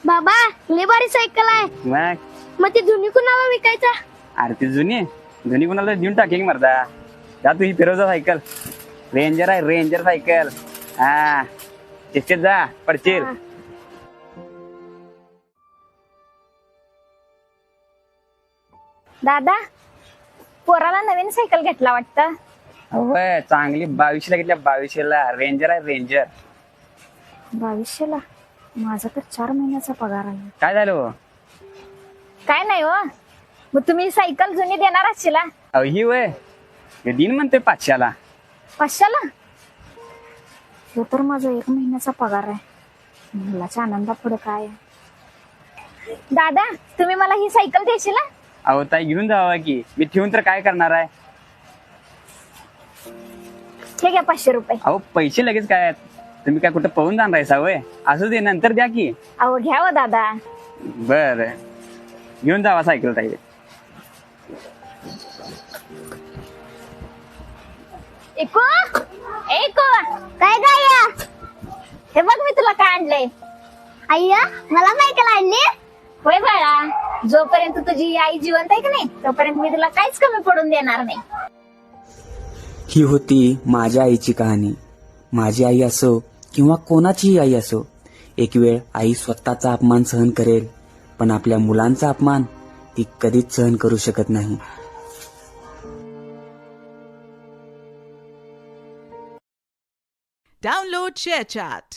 बाबा लय भारी सायकल आहे. मग ती जुनी कुणाला विकायचा? अरे ती जुनी कुणाला देऊन टाकेल मर्दा. जा तू ही फिरवजा सायकल. रेंजर आहे रेंजर सायकल. हा तिथे जा पडशील. दादा पोराला नवीन सायकल घेतला वाटतं. होय चांगली 2200 घेतल्या 2200 रेंजर आहे रेंजर. 2200ला माझा तर 4 महिन्याचा पगार आहे. काय झालं हो? काय नाही हो, मग तुम्ही सायकल जुनी देणार असेल. अहो ही वय दिन म्हणतोय 500ला. 500ला? हे तर माझा 1 महिन्याचा पगार आहे. मुलाच्या आनंदा पुढे काय आहे. दादा तुम्ही मला ही सायकल द्यायची ना? अहो ताई घेऊन जावा की, मी ठेवून तर काय करणार आहे. हे घ्या 500 रुपये. अहो पैसे लगेच काय आहेत? तुम्ही काय कुठं पळून जाणार आहे सावय? असू दे नंतर द्या की. अहो घ्या हो दादा. बर घेऊन जावा सायकल ताई. एको एको काय गाया? हे बघ मी तुला काय आणलंय. अय्या मला सायकल आणली? होय बाळा, जोपर्यंत तुझी आई जिवंत आहे की नाही तोपर्यंत मी तुला काहीच कमी पडून देणार नाही. ही होती माझ्या आईची कहाणी. माझी आई असो किंवा कोणाचीही आई असो, एक वेळ आई स्वतःचा अपमान सहन करेल, पण आपल्या मुलांचा अपमान ती कधीच सहन करू शकत नाही. Download ShareChat.